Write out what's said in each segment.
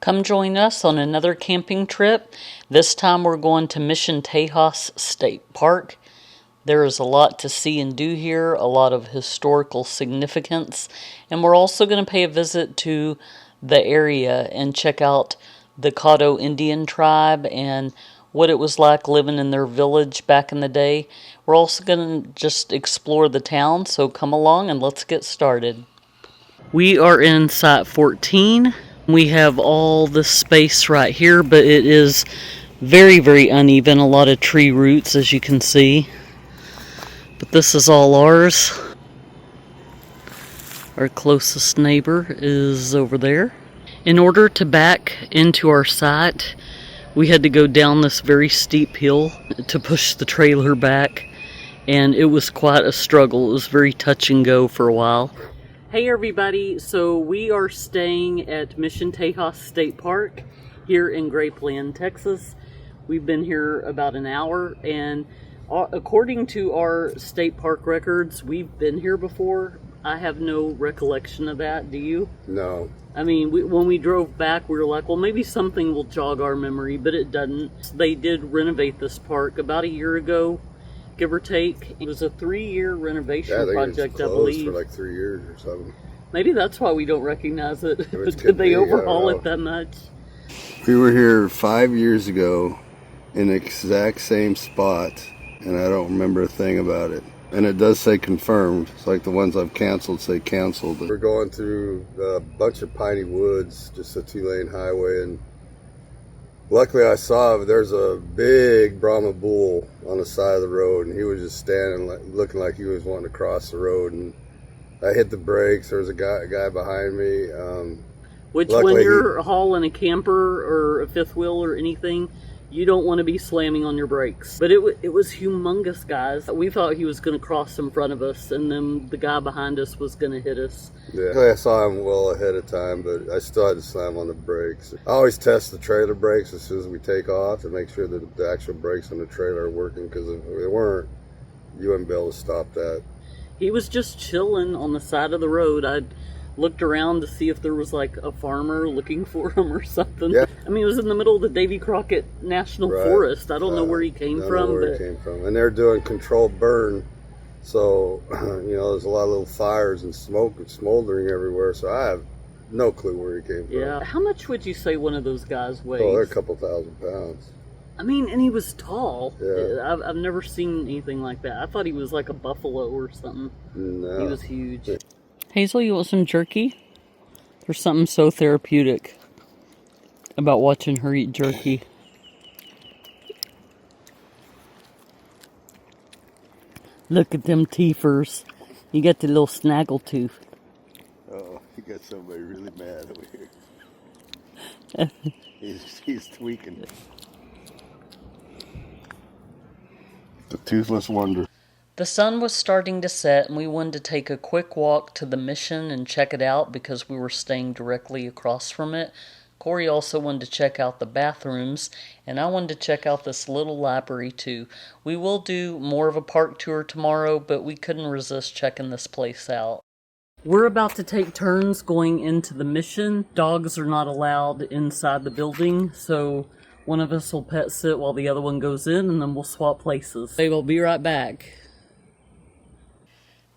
Come join us on another camping trip. This time we're going to Mission Tejas State Park. There is a lot to see and do here, a lot of historical significance, and we're also going to pay a visit to the area and check out the Caddo Indian tribe and what it was like living in their village back in the day. We're also going to just explore the town, so come along and let's get started. We are in Site 14. We have all this space right here, but it is very, very uneven. A lot of tree roots, as you can see. But this is all ours. Our closest neighbor is over there. In order to back into our site, we had to go down this very steep hill to push the trailer back, and it was quite a struggle. It was very touch and go for a while. Hey everybody, so we are staying at Mission Tejas State Park here in Grapeland, Texas. We've been here about an hour, and according to our state park records, we've been here before. I have no recollection of that. Do you? No. I mean, when we drove back, we were like, well, maybe something will jog our memory, but it doesn't. They did renovate this park about a year ago, give or take. It was a 3-year renovation project, I believe. For like 3 years or something. Maybe that's why we don't recognize it. Did they overhaul it that much? We were here 5 years ago in the exact same spot, and I don't remember a thing about it. And it does say confirmed. It's like the ones I've canceled say canceled. We're going through a bunch of piney woods, just a 2-lane highway, and luckily I saw there's a big Brahma bull on the side of the road, and he was just standing looking like he was wanting to cross the road, and I hit the brakes. There was a guy behind me. Which, when you're hauling a camper or a fifth wheel or anything, you don't want to be slamming on your brakes. But it was humongous, guys. We thought he was going to cross in front of us, and then the guy behind us was going to hit us. Yeah, I saw him well ahead of time, but I still had to slam on the brakes. I always test the trailer brakes as soon as we take off to make sure that the actual brakes on the trailer are working, because if they weren't, you wouldn't be able to stop that. He was just chilling on the side of the road. I looked around to see if there was like a farmer looking for him or something. Yeah. I mean, it was in the middle of the Davy Crockett National Forest. I don't know where he came from. And they're doing controlled burn, so there's a lot of little fires and smoke and smoldering everywhere. So I have no clue where he came from. Yeah. How much would you say one of those guys weighs? Oh, they're a couple thousand pounds. I mean, and he was tall. Yeah. I've never seen anything like that. I thought he was like a buffalo or something. No. He was huge. Hazel, you want some jerky? There's something so therapeutic about watching her eat jerky. Look at them teethers. You got the little snaggle tooth. Oh, you got somebody really mad over here. he's tweaking. The toothless wonder. The sun was starting to set, and we wanted to take a quick walk to the mission and check it out because we were staying directly across from it. Corey also wanted to check out the bathrooms, and I wanted to check out this little library too. We will do more of a park tour tomorrow, but we couldn't resist checking this place out. We're about to take turns going into the mission. Dogs are not allowed inside the building, so one of us will pet sit while the other one goes in, and then we'll swap places. They will be right back.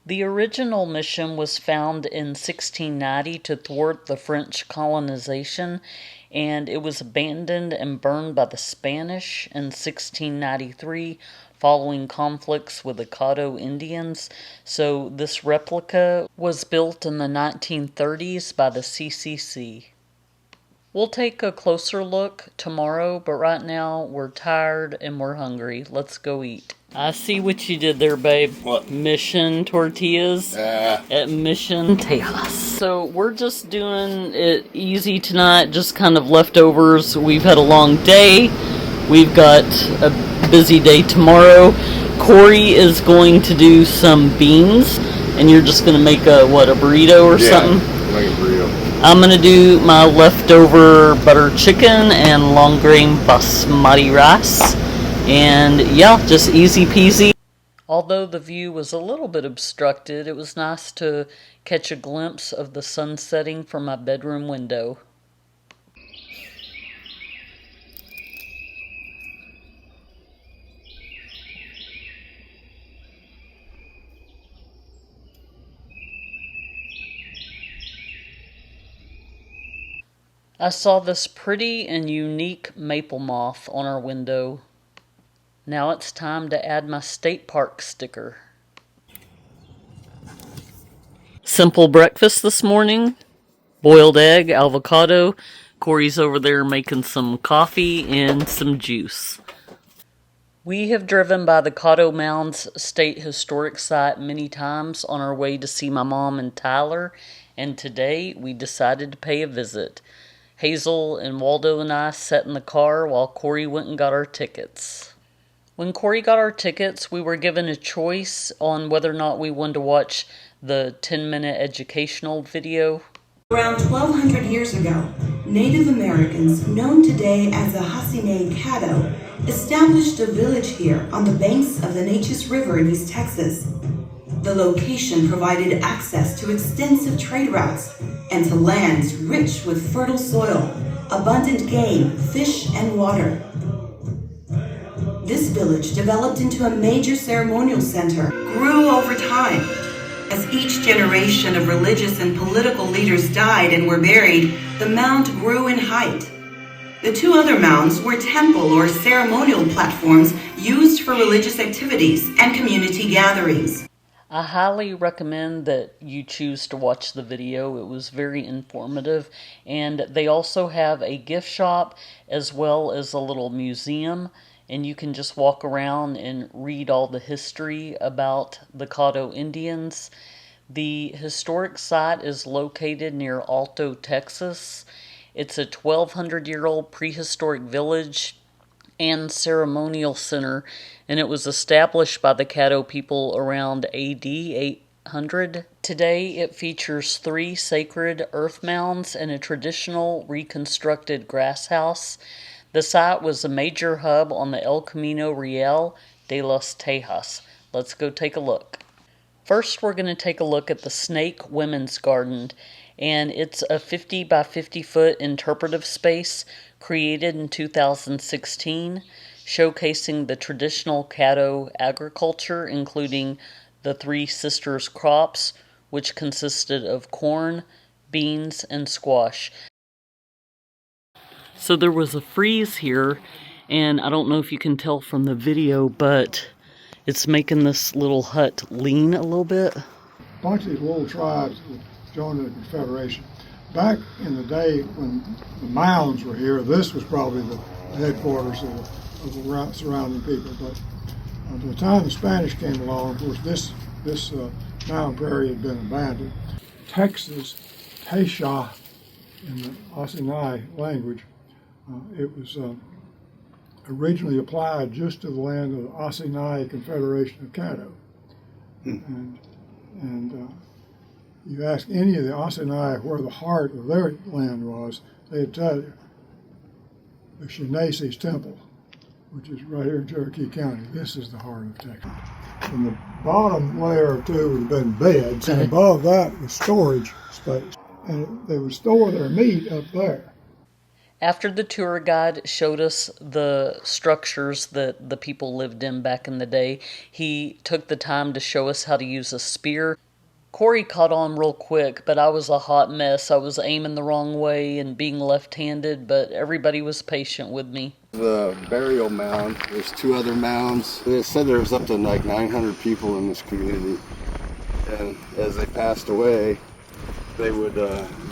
The original mission was found in 1690 to thwart the French colonization, and it was abandoned and burned by the Spanish in 1693 following conflicts with the Caddo Indians. So this replica was built in the 1930s by the CCC. We'll take a closer look tomorrow, but right now we're tired and we're hungry. Let's go eat. I see what you did there, babe. What? Mission tortillas at Mission Tejas. So we're just doing it easy tonight, just kind of leftovers. We've had a long day. We've got a busy day tomorrow. Corey is going to do some beans, and you're just going to make a burrito or something? Make a burrito. I'm going to do my leftover butter chicken and long grain basmati rice. And yeah, just easy peasy. Although the view was a little bit obstructed, it was nice to catch a glimpse of the sun setting from my bedroom window. I saw this pretty and unique maple moth on our window. Now it's time to add my state park sticker. Simple breakfast this morning. Boiled egg, avocado. Corey's over there making some coffee and some juice. We have driven by the Caddo Mounds State Historic Site many times on our way to see my mom and Tyler, and today we decided to pay a visit. Hazel and Waldo and I sat in the car while Corey went and got our tickets. When Corey got our tickets, we were given a choice on whether or not we wanted to watch the 10-minute educational video. Around 1,200 years ago, Native Americans, known today as the Hassene Caddo, established a village here on the banks of the Neches River in East Texas. The location provided access to extensive trade routes and to lands rich with fertile soil, abundant game, fish, and water. This village developed into a major ceremonial center, grew over time. As each generation of religious and political leaders died and were buried, the mound grew in height. The two other mounds were temple or ceremonial platforms used for religious activities and community gatherings. I highly recommend that you choose to watch the video. It was very informative, and they also have a gift shop as well as a little museum, and you can just walk around and read all the history about the Caddo Indians. The historic site is located near Alto, Texas. It's a 1,200-year-old prehistoric village and ceremonial center, and it was established by the Caddo people around AD 800. Today it features 3 sacred earth mounds and a traditional reconstructed grass house. The site was a major hub on the El Camino Real de los Tejas. Let's go take a look. First, we're going to take a look at the Snake Women's Garden, and it's a 50 by 50 foot interpretive space created in 2016, showcasing the traditional Caddo agriculture, including the 3 sisters crops, which consisted of corn, beans, and squash. So there was a freeze here, and I don't know if you can tell from the video, but it's making this little hut lean a little bit. A bunch of these little tribes that joined the Confederation. Back in the day when the mounds were here, this was probably the headquarters of the surrounding people. But by the time the Spanish came along, of course, this mound prairie had been abandoned. Texas, Tejas, in the Hassene language, it was originally applied just to the land of the Hassene Confederation of Caddo. And you ask any of the Hassene where the heart of their land was, they'd tell you. The Shinaisi's Temple, which is right here in Cherokee County. This is the heart of Texas. And the bottom layer or two would have been beds, and above that was storage space. And they would store their meat up there. After the tour guide showed us the structures that the people lived in back in the day, he took the time to show us how to use a spear. Corey caught on real quick, but I was a hot mess. I was aiming the wrong way and being left-handed, but everybody was patient with me. The burial mound, there's 2 other mounds. They said there was up to like 900 people in this community, and as they passed away, they would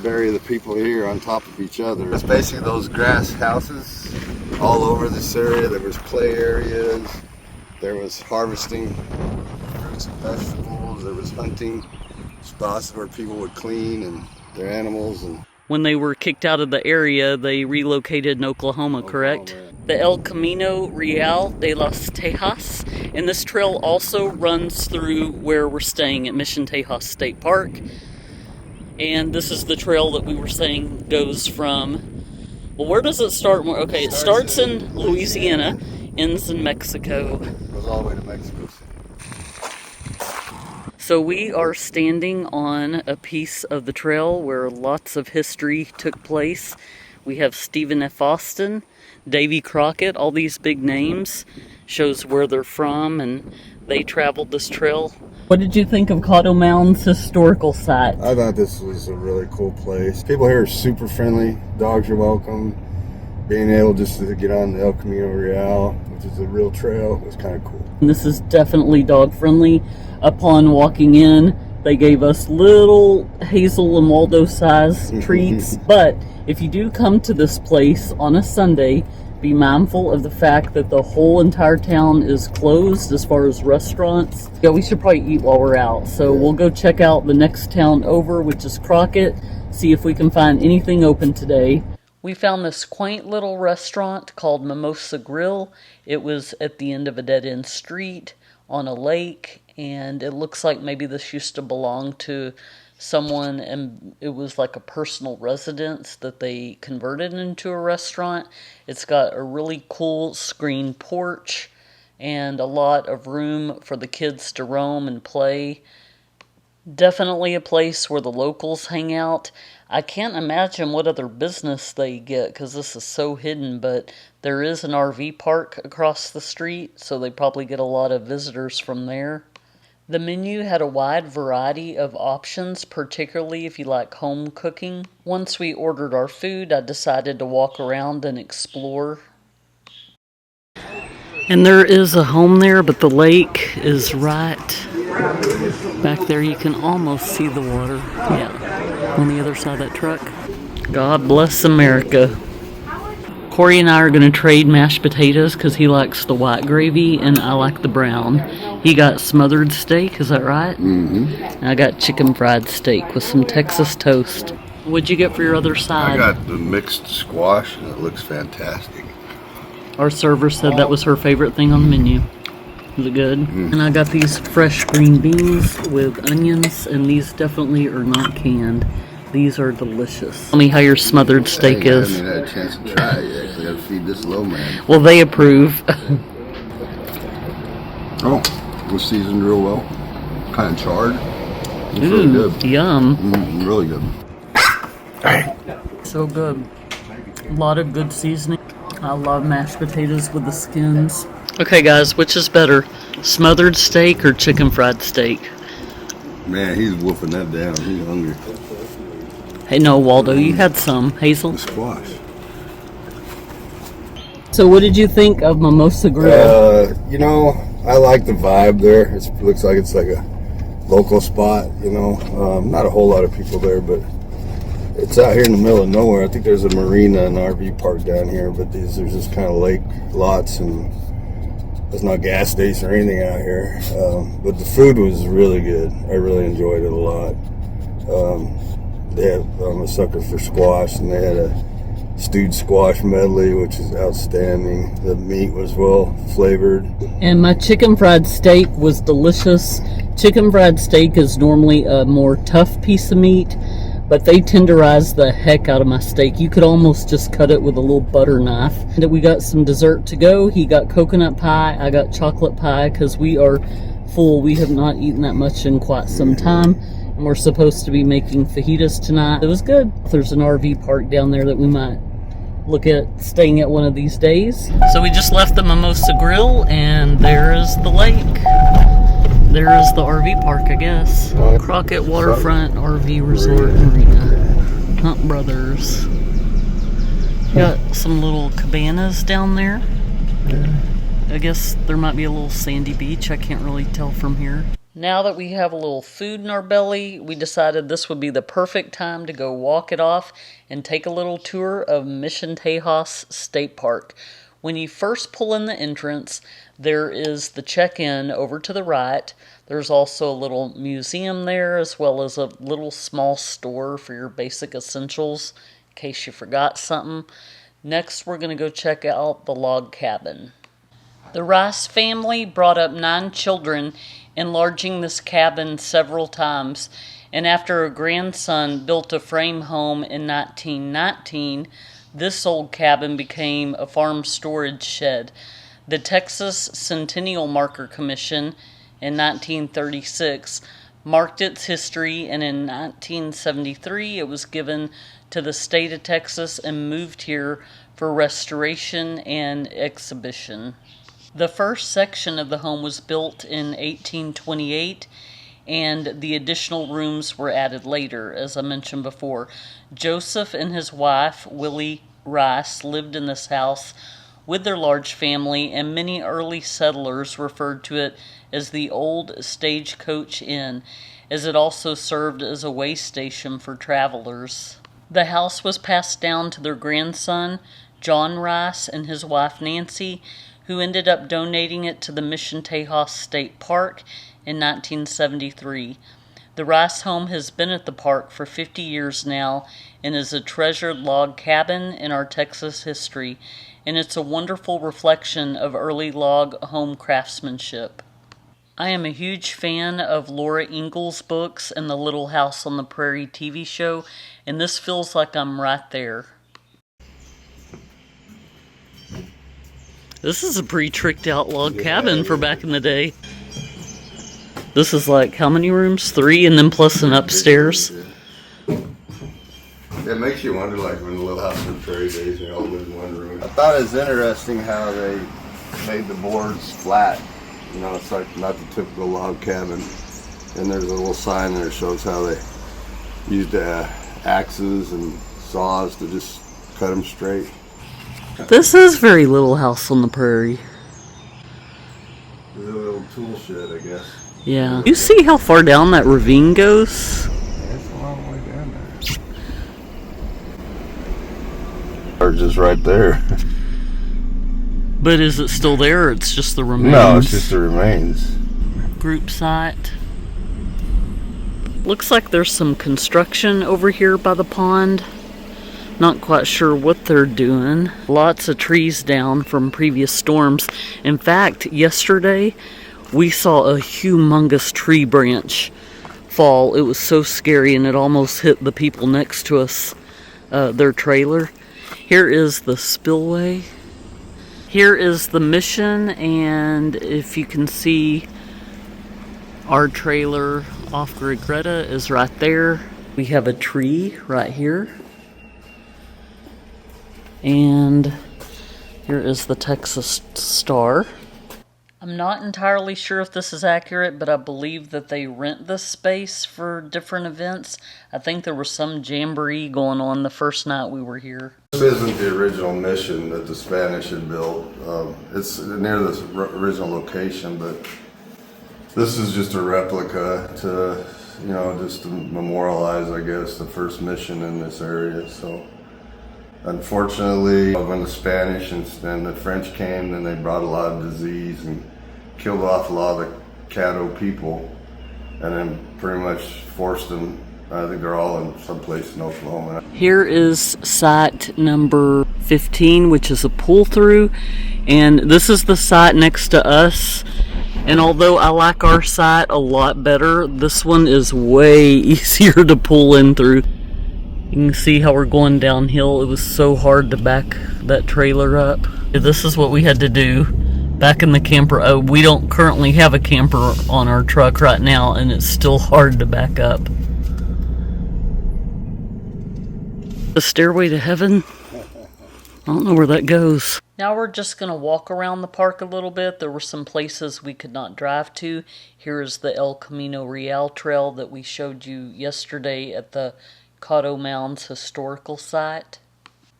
bury the people here on top of each other. It's basically those grass houses all over this area. There was play areas, there was harvesting fruits and vegetables, there was hunting spots where people would clean and their animals. And when they were kicked out of the area, they relocated in Oklahoma, correct? The El Camino Real de los Tejas, and this trail also runs through where we're staying at Mission Tejas State Park. And this is the trail that we were saying goes from, well, where does it start? Okay, it starts in Louisiana, ends in Mexico. Goes all the way to Mexico City. So we are standing on a piece of the trail where lots of history took place. We have Stephen F. Austin, Davy Crockett, all these big names, shows where they're from, and they traveled this trail What did you think of Caddo Mounds historical site? I thought this was a really cool place. People here are super friendly. Dogs are welcome. Being able just to get on the El Camino Real, which is a real trail, was kind of cool. And this is definitely dog friendly. Upon walking in, they gave us little Hazel and Waldo size treats. But if you do come to this place on a Sunday, be mindful of the fact that the whole entire town is closed as far as restaurants. Yeah, we should probably eat while we're out. So we'll go check out the next town over, which is Crockett, see if we can find anything open today. We found this quaint little restaurant called Mimosa Grill. It was at the end of a dead-end street on a lake, and it looks like maybe this used to belong to someone, and it was like a personal residence that they converted into a restaurant. It's got a really cool screen porch and a lot of room for the kids to roam and play. Definitely a place where the locals hang out. I can't imagine what other business they get because this is so hidden, but there is an RV park across the street, so they probably get a lot of visitors from there. The menu had a wide variety of options, particularly if you like home cooking. Once we ordered our food, I decided to walk around and explore. And there is a home there, but the lake is right back there. You can almost see the water. Yeah, on the other side of that truck. God bless America. Corey and I are going to trade mashed potatoes because he likes the white gravy and I like the brown. He got smothered steak, is that right? Mm-hmm. And I got chicken fried steak with some Texas toast. What'd you get for your other side? I got the mixed squash, and it looks fantastic. Our server said that was her favorite thing on the menu. Was it good? Mm. And I got these fresh green beans with onions, and these definitely are not canned. These are delicious. Tell me how your smothered steak is. I haven't had a chance to try it. You actually got to feed this low man. Well, they approve. Oh, it was seasoned real well. Kind of charred. It's Ooh, really good. Yum. Really good. So good. A lot of good seasoning. I love mashed potatoes with the skins. Okay, guys, which is better? Smothered steak or chicken fried steak? Man, he's wolfing that down. He's hungry. Hey, no, Waldo, you had some. Hazel? The squash. So what did you think of Mimosa Grill? You know, I like the vibe there. It looks like it's like a local spot, you know. Not a whole lot of people there, but it's out here in the middle of nowhere. I think there's a marina and RV park down here, but there's just kind of lake lots, and there's no gas station or anything out here. But the food was really good. I really enjoyed it a lot. I'm a sucker for squash, and they had a stewed squash medley, which is outstanding. The meat was well flavored. And my chicken fried steak was delicious. Chicken fried steak is normally a more tough piece of meat, but they tenderized the heck out of my steak. You could almost just cut it with a little butter knife. And we got some dessert to go. He got coconut pie. I got chocolate pie because we are full. We have not eaten that much in quite some time. And we're supposed to be making fajitas tonight. It was good. There's an RV park down there that we might look at staying at one of these days. So we just left the Mimosa Grill, and there is the lake. There is the RV park, I guess. Crockett Waterfront RV Resort Marina. Hunt Brothers. Got some little cabanas down there. I guess there might be a little sandy beach. I can't really tell from here. Now that we have a little food in our belly, we decided this would be the perfect time to go walk it off and take a little tour of Mission Tejas State Park. When you first pull in the entrance, there is the check-in over to the right. There's also a little museum there, as well as a little small store for your basic essentials, in case you forgot something. Next, we're going to go check out the log cabin. The Rice family brought up 9 children, enlarging this cabin several times, and after a grandson built a frame home in 1919, this old cabin became a farm storage shed. The Texas Centennial Marker Commission in 1936 marked its history, and in 1973 it was given to the state of Texas and moved here for restoration and exhibition. The first section of the home was built in 1828, and the additional rooms were added later, as I mentioned before. Joseph and his wife, Willie Rice, lived in this house with their large family, and many early settlers referred to it as the Old Stagecoach Inn, as it also served as a way station for travelers. The house was passed down to their grandson, John Rice, and his wife Nancy, who ended up donating it to the Mission Tejas State Park in 1973. The Rice home has been at the park for 50 years now and is a treasured log cabin in our Texas history, and it's a wonderful reflection of early log home craftsmanship. I am a huge fan of Laura Ingalls' books and the Little House on the Prairie TV show, and this feels like I'm right there. This is a pretty tricked out log cabin for back in the day. This is like, how many rooms? 3, and then plus an upstairs. It makes you wonder, like when the Little House on the Prairie days, they all lived in one room. I thought it was interesting how they made the boards flat. You know, it's like not the typical log cabin. And there's a little sign there that shows how they used axes and saws to just cut them straight. This is very Little House on the Prairie. It's a little tool shed, I guess. Yeah. You see how far down that ravine goes? Yeah, it's a long way down there. Or just right there. But is it still there, or it's just the remains? No, it's just the remains. Group site. Looks like there's some construction over here by the pond. Not quite sure what they're doing. Lots of trees down from previous storms. In fact, yesterday we saw a humongous tree branch fall. It was so scary, and it almost hit the people next to us, their trailer. Here is the spillway. Here is the Mission, and if you can see, our trailer off-grid Greta is right there. We have a tree right here. And here is the Texas Star. I'm not entirely sure if this is accurate, but I believe that they rent this space for different events. I think there was some jamboree going on the first night we were here. This isn't the original Mission that the Spanish had built. It's near the original location, but this is just a replica to, you know, just to memorialize, I guess, the first mission in this area. So, unfortunately, when the Spanish and the French came, then they brought a lot of disease and killed off a lot of the Caddo people, and then pretty much forced them. I think they're all in some place in Oklahoma. Here is site number 15, which is a pull-through, and this is the site next to us. And although I like our site a lot better, this one is way easier to pull in through. You can see how we're going downhill. It was so hard to back that trailer up. This is what we had to do back in the camper. We don't currently have a camper on our truck right now, and it's still hard to back up. The stairway to heaven? I don't know where that goes. Now we're just going to walk around the park a little bit. There were some places we could not drive to. Here is the El Camino Real trail that we showed you yesterday at the Caddo Mounds historical site.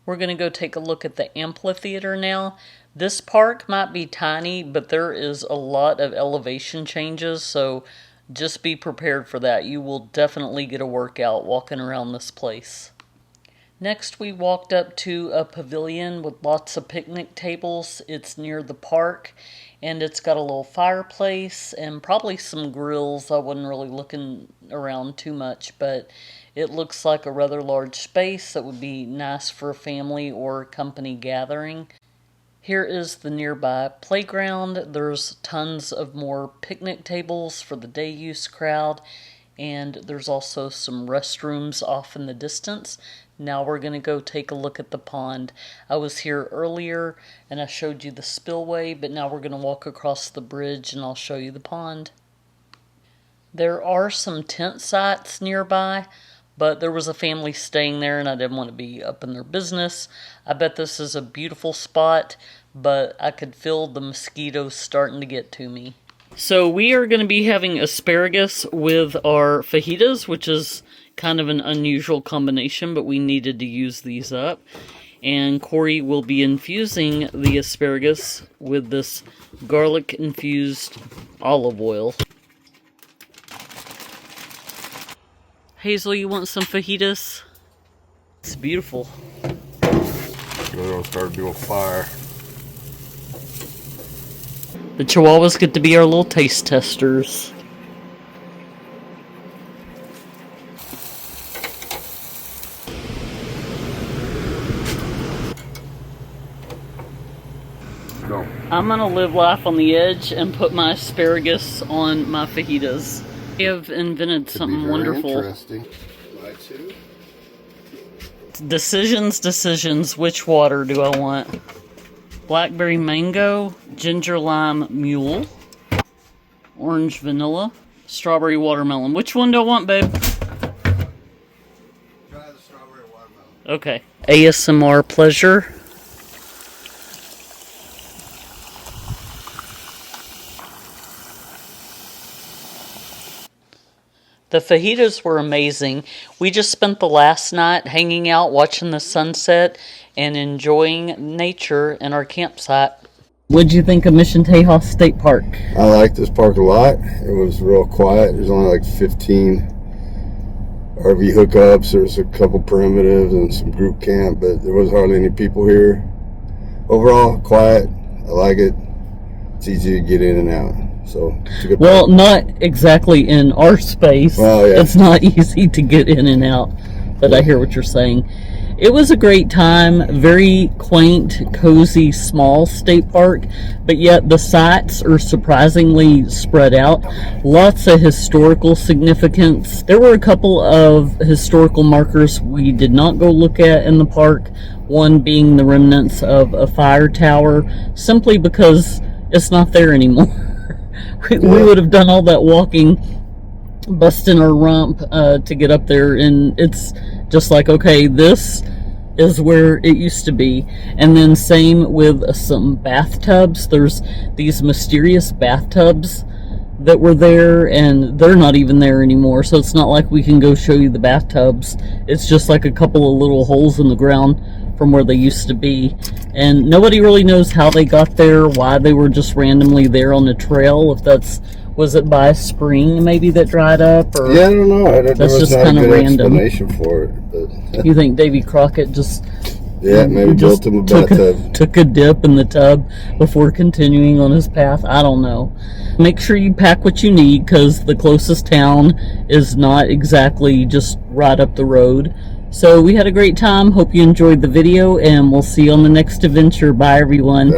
We're going to go take a look at the amphitheater now. This park might be tiny, but there is a lot of elevation changes, so just be prepared for that. You will definitely get a workout walking around this place. Next, we walked up to a pavilion with lots of picnic tables. It's near the park, and it's got a little fireplace and probably some grills. I wasn't really looking around too much, but it looks like a rather large space that would be nice for a family or company gathering. Here is the nearby playground. There's tons of more picnic tables for the day use crowd, and there's also some restrooms off in the distance. Now we're going to go take a look at the pond. I was here earlier and I showed you the spillway, but now we're going to walk across the bridge and I'll show you the pond. There are some tent sites nearby, but there was a family staying there and I didn't want to be up in their business. I bet this is a beautiful spot, but I could feel the mosquitoes starting to get to me. So we are going to be having asparagus with our fajitas, which is kind of an unusual combination, but we needed to use these up. And Corey will be infusing the asparagus with this garlic-infused olive oil. Hazel, you want some fajitas? It's beautiful. It'll start doing fire. The Chihuahuas get to be our little taste testers. No. I'm gonna live life on the edge and put my asparagus on my fajitas. We have invented something wonderful. Interesting. My too. Decisions. Which water do I want? Blackberry mango, ginger lime mule, orange vanilla, strawberry watermelon. Which one do I want, babe? Try the strawberry watermelon. Okay. ASMR pleasure. The fajitas were amazing. We just spent the last night hanging out, watching the sunset, and enjoying nature in our campsite. What'd you think of Mission Tejas State Park? I like this park a lot. It was real quiet. There's only like 15 RV hookups. There's a couple primitives and some group camp, but there was hardly any people here. Overall, quiet. I like it. It's easy to get in and out. So it's a good Well, park. not exactly in our space. Well, yeah. It's not easy to get in and out, but I hear what you're saying. It was a great time, very quaint, cozy, small state park, but yet the sites are surprisingly spread out. Lots of historical significance. There were a couple of historical markers we did not go look at in the park, one being the remnants of a fire tower, simply because it's not there anymore. We would have done all that walking, busting our rump to get up there, and it's just like, okay, this is where it used to be. And then same with some bathtubs. There's these mysterious bathtubs that were there, and they're not even there anymore, so it's not like we can go show you the bathtubs. It's just like a couple of little holes in the ground from where they used to be, and nobody really knows how they got there, why they were just randomly there on the trail. If that's, was it by a spring maybe that dried up, or Yeah, I don't know. There that's was just not a kind of good random. explanation for it. But You think Davy Crockett just yeah, maybe just built him a took bathtub. took a dip in the tub before continuing on his path? I don't know. Make sure you pack what you need, because the closest town is not exactly just right up the road. So we had a great time. Hope you enjoyed the video, and we'll see you on the next adventure. Bye, everyone.